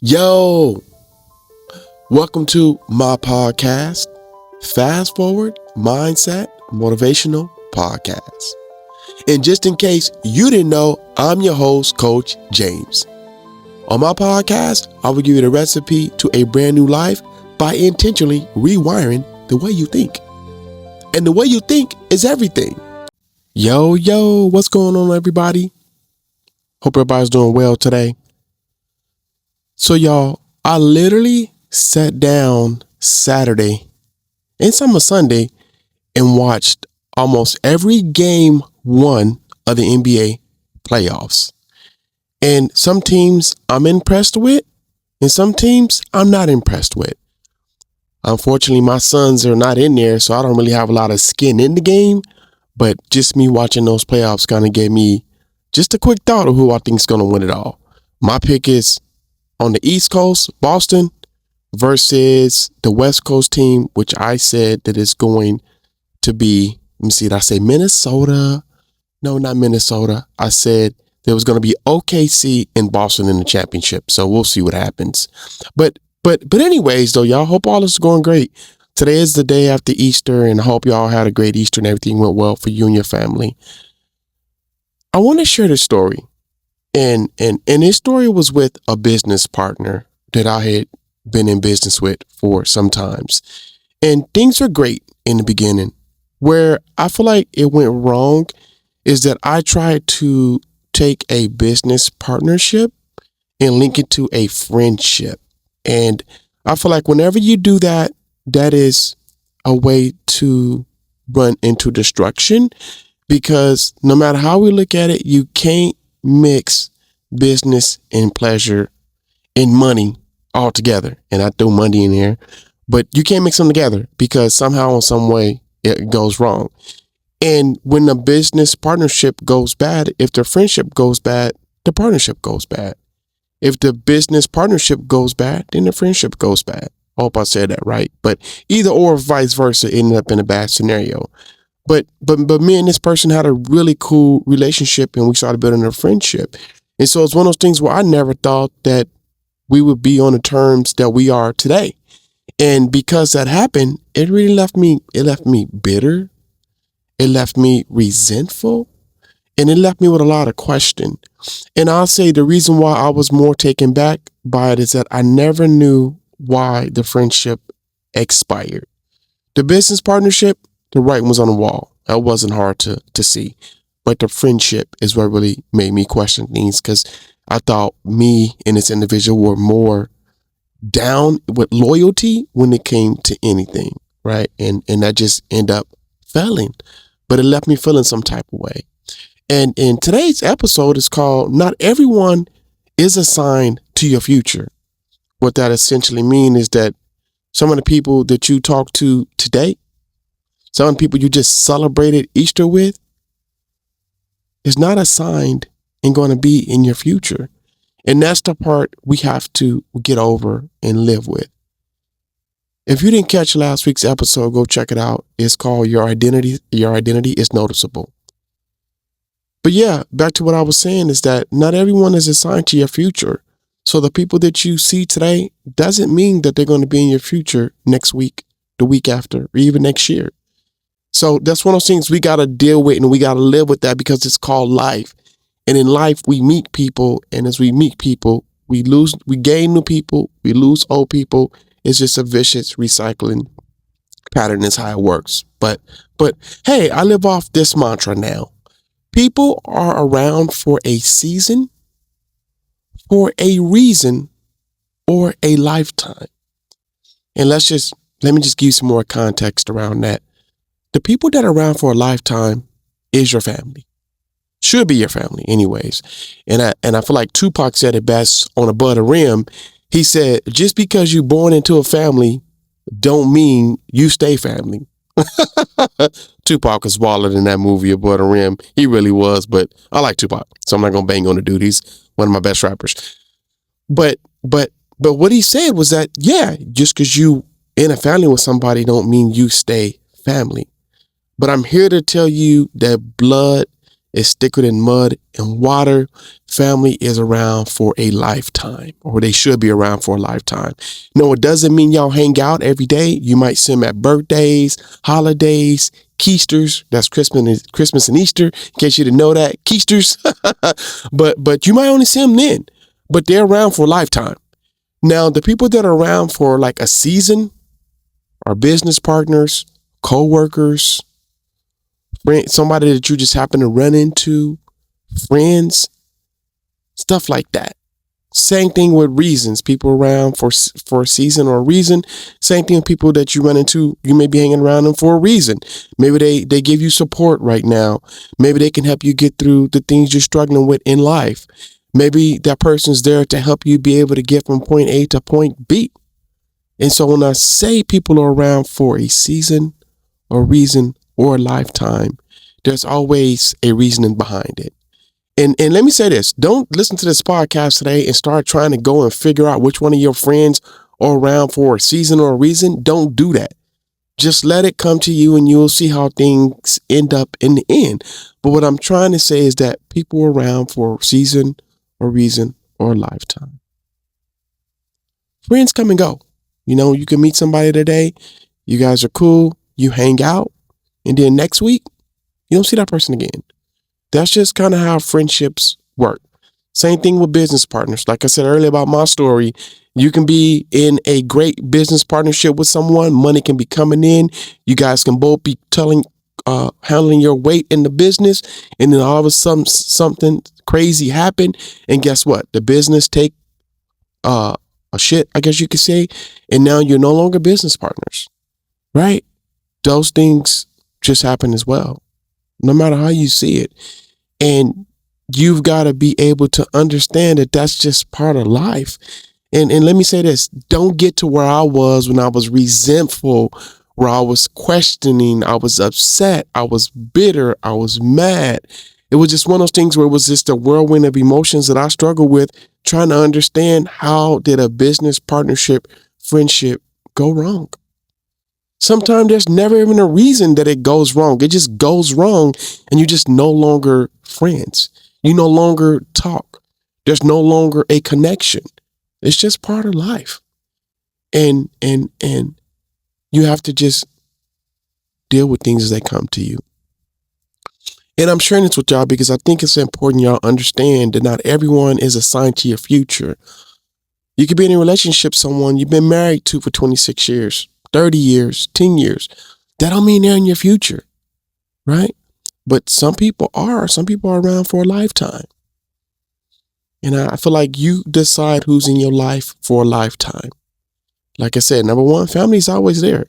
Yo, welcome to my podcast, Fast Forward Mindset Motivational Podcast. And just in case you didn't know, I'm your host, Coach James. On my podcast, I will give you the recipe to a brand new life by intentionally rewiring the way you think. And the way you think is everything. Yo, what's going on, everybody? Hope everybody's doing well today. So, y'all, I literally sat down Saturday and some of Sunday and watched almost every game one of the NBA playoffs. And some teams I'm impressed with, and some teams I'm not impressed with. Unfortunately, my Suns are not in there, so I don't really have a lot of skin in the game. But just me watching those playoffs kind of gave me just a quick thought of who I think is going to win it all. My pick is on the East Coast, Boston, versus the West Coast team, which I said that is going to be, let me see, did I say Minnesota? No, not Minnesota. I said there was going to be OKC and Boston in the championship. So we'll see what happens. But anyways, though, y'all, hope all is going great. Today is the day after Easter, and I hope y'all had a great Easter and everything went well for you and your family. I want to share this story. And his story was with a business partner that I had been in business with for some times. And things are great in the beginning. Where I feel like it went wrong is that I tried to take a business partnership and link it to a friendship. And I feel like whenever you do that, that is a way to run into destruction, because no matter how we look at it, you can't mix business and pleasure and money all together. And I threw money in here, but you can't mix them together because somehow in some way it goes wrong. And when the business partnership goes bad, if the friendship goes bad, the partnership goes bad. If the business partnership goes bad, then the friendship goes bad. I hope I said that right. But either or vice versa ended up in a bad scenario. But me and this person had a really cool relationship, and we started building a friendship. And so it's one of those things where I never thought that we would be on the terms that we are today. And because that happened, it really left me bitter. It left me resentful, and it left me with a lot of question. And I'll say the reason why I was more taken back by it is that I never knew why the friendship expired. The business partnership, the writing was on the wall. That wasn't hard to see. But the friendship is what really made me question things, because I thought me and this individual were more down with loyalty when it came to anything, right? And that just ended up failing. But it left me feeling some type of way. And in today's episode is called Not Everyone is Assigned to Your Future. What that essentially means is that some of the people that you talk to today, some of the people you just celebrated Easter with, is not assigned and going to be in your future. And that's the part we have to get over and live with. If you didn't catch last week's episode, go check it out. It's called Your Identity is Noticeable. But yeah, back to what I was saying is that not everyone is assigned to your future. So the people that you see today doesn't mean that they're going to be in your future next week, the week after, or even next year. So that's one of those things we got to deal with, and we got to live with that, because it's called life. And in life, we meet people, and as we meet people, we gain new people, we lose old people. It's just a vicious recycling pattern is how it works. But hey, I live off this mantra now. People are around for a season, for a reason, or a lifetime. And let me just give you some more context around that. The people that are around for a lifetime is your family. Should be your family anyways. And I feel like Tupac said it best on Above the Rim. He said, just because you're born into a family don't mean you stay family. Tupac was wilder than that movie Above the Rim. He really was, but I like Tupac, so I'm not gonna bang on the dude. He's one of my best rappers. But what he said was that, yeah, just because you in a family with somebody don't mean you stay family. But I'm here to tell you that blood is thicker than mud and water. Family is around for a lifetime, or they should be around for a lifetime. No, it doesn't mean y'all hang out every day. You might see them at birthdays, holidays, Keisters. That's Christmas and Easter. In case you didn't know that, Keisters. but you might only see them then. But they're around for a lifetime. Now, the people that are around for like a season are business partners, co-workers, somebody that you just happen to run into, friends, stuff like that. Same thing with reasons. People around for a season or a reason. Same thing with people that you run into. You may be hanging around them for a reason. Maybe they give you support right now. Maybe they can help you get through the things you're struggling with in life. Maybe that person's there to help you be able to get from point A to point B. And so when I say people are around for a season or reason or a lifetime, there's always a reasoning behind it. And let me say this, don't listen to this podcast today and start trying to go and figure out which one of your friends are around for a season or a reason. Don't do that. Just let it come to you and you'll see how things end up in the end. But what I'm trying to say is that people are around for a season or reason or a lifetime. Friends come and go. You know, you can meet somebody today, you guys are cool, you hang out, and then next week, you don't see that person again. That's just kind of how friendships work. Same thing with business partners. Like I said earlier about my story, you can be in a great business partnership with someone. Money can be coming in. You guys can both be handling your weight in the business. And then all of a sudden, something crazy happened. And guess what? The business take a shit, I guess you could say. And now you're no longer business partners, right? Those things just happen as well, no matter how you see it. And you've got to be able to understand that that's just part of life. And let me say this, don't get to where I was when I was resentful, where I was questioning, I was upset, I was bitter, I was mad. It was just one of those things where it was just a whirlwind of emotions that I struggled with, trying to understand how did a business partnership, friendship go wrong? Sometimes there's never even a reason that it goes wrong. It just goes wrong and you're just no longer friends. You no longer talk. There's no longer a connection. It's just part of life. And you have to just deal with things as they come to you. And I'm sharing this with y'all because I think it's important y'all understand that not everyone is assigned to your future. You could be in a relationship with someone you've been married to for 26 years, 30 years, 10 years. That don't mean they're in your future, right? But some people are around for a lifetime. And I feel like you decide who's in your life for a lifetime. Like I said, number one, family is always there.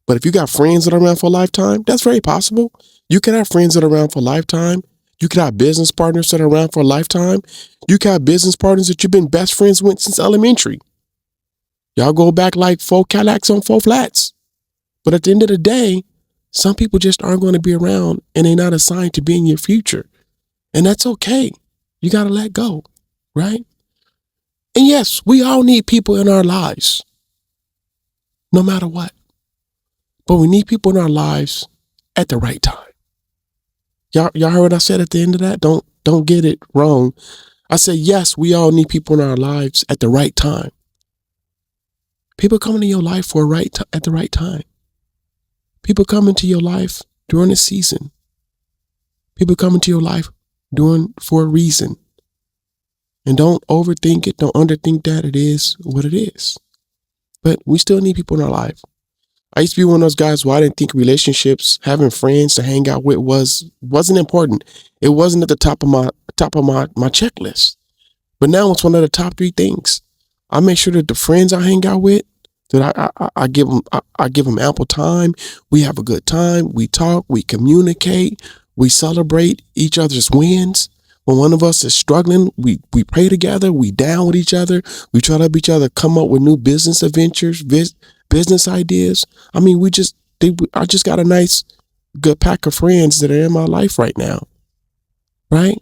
But if you got friends that are around for a lifetime, that's very possible. You can have friends that are around for a lifetime. You can have business partners that are around for a lifetime. You can have business partners that you've been best friends with since elementary. Y'all go back like 4 Cadillacs on 4 flats. But at the end of the day, some people just aren't going to be around and they're not assigned to be in your future. And that's okay. You got to let go, right? And yes, we all need people in our lives, no matter what. But we need people in our lives at the right time. Y'all heard what I said at the end of that? Don't get it wrong. I said, yes, we all need people in our lives at the right time. People come into your life at the right time. People come into your life during a season. People come into your life for a reason. And don't overthink it. Don't underthink that. It is what it is. But we still need people in our life. I used to be one of those guys who I didn't think relationships, having friends to hang out with wasn't important. It wasn't at the top of my checklist. But now it's one of the top 3 things. I make sure that the friends I hang out with, that I give them ample time. We have a good time. We talk, we communicate, we celebrate each other's wins. When one of us is struggling, we pray together, we down with each other, we try to help each other come up with new business adventures, business ideas. I mean, I just got a nice, good pack of friends that are in my life right now, right?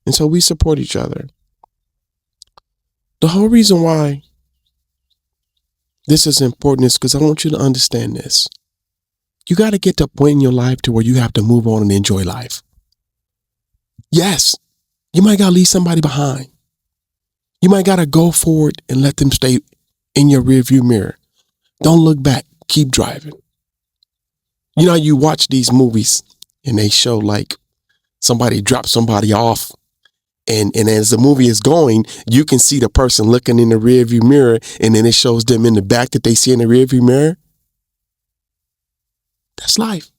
And so we support each other. The whole reason why this is important is because I want you to understand this. You got to get to a point in your life to where you have to move on and enjoy life. Yes, you might got to leave somebody behind. You might got to go forward and let them stay in your rearview mirror. Don't look back. Keep driving. You know, you watch these movies and they show like somebody drop somebody off. And as the movie is going, you can see the person looking in the rearview mirror, and then it shows them in the back that they see in the rearview mirror. That's life.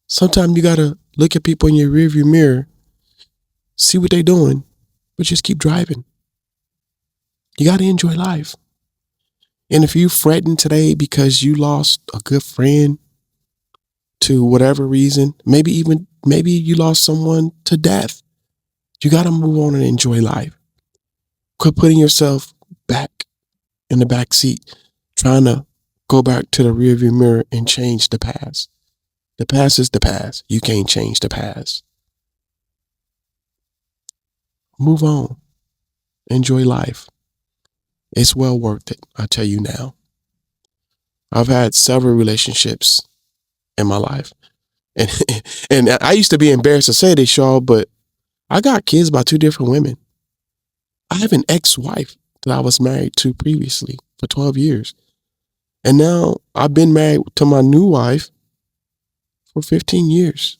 Sometimes you got to look at people in your rearview mirror, see what they're doing, but just keep driving. You got to enjoy life. And if you fretting today because you lost a good friend to whatever reason, maybe you lost someone to death, you got to move on and enjoy life. Quit putting yourself back in the back seat, trying to go back to the rearview mirror and change the past. The past is the past. You can't change the past. Move on. Enjoy life. It's well worth it, I tell you now. I've had several relationships in my life. And and I used to be embarrassed to say this, y'all, but I got kids by 2 different women. I have an ex-wife that I was married to previously for 12 years. And now I've been married to my new wife for 15 years.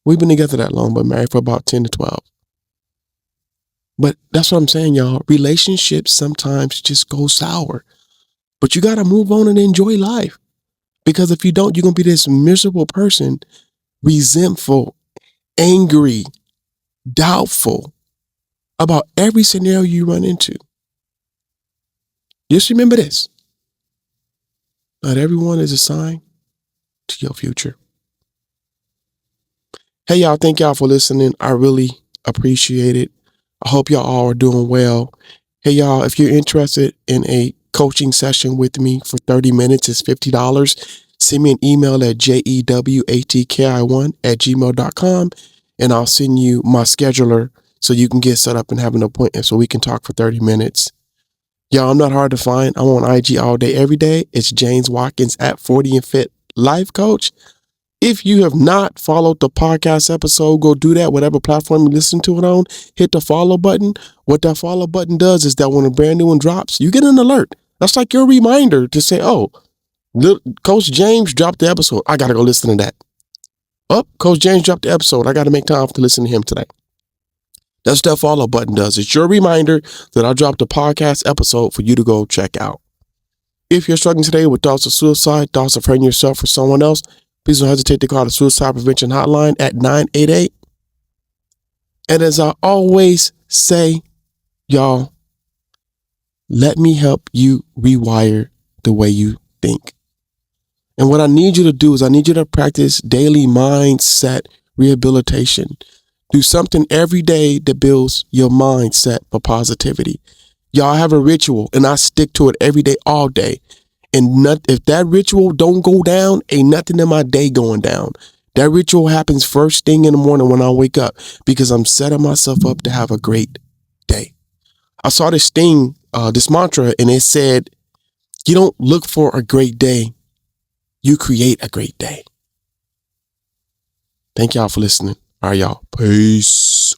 We've been together that long, but married for about 10 to 12. But that's what I'm saying, y'all. Relationships sometimes just go sour. But you got to move on and enjoy life. Because if you don't, you're going to be this miserable person, resentful, angry, doubtful about every scenario you run into. Just remember this. Not everyone is assigned to your future. Hey, y'all, thank y'all for listening. I really appreciate it. I hope y'all all are doing well. Hey, y'all, if you're interested in a coaching session with me for 30 minutes, it's $50. Send me an email at jewatki1@gmail.com, and I'll send you my scheduler so you can get set up and have an appointment so we can talk for 30 minutes. Y'all, I'm not hard to find. I'm on IG all day, every day. It's James Watkins at 40 and Fit Life Coach. If you have not followed the podcast episode, go do that. Whatever platform you listen to it on, hit the follow button. What that follow button does is that when a brand new one drops, you get an alert. That's like your reminder to say, oh, Coach James dropped the episode. I got to go listen to that. Oh, Coach James dropped the episode. I got to make time to listen to him today. That's what that follow button does. It's your reminder that I dropped a podcast episode for you to go check out. If you're struggling today with thoughts of suicide, thoughts of hurting yourself or someone else, please don't hesitate to call the Suicide Prevention Hotline at 988. And as I always say, y'all, let me help you rewire the way you think. And what I need you to do is I need you to practice daily mindset rehabilitation. Do something every day that builds your mindset for positivity. Y'all have a ritual, and I stick to it every day, all day. And if that ritual don't go down, ain't nothing in my day going down. That ritual happens first thing in the morning when I wake up because I'm setting myself up to have a great day. I saw this thing, this mantra, and it said, you don't look for a great day. You create a great day. Thank y'all for listening. All right, y'all. Peace.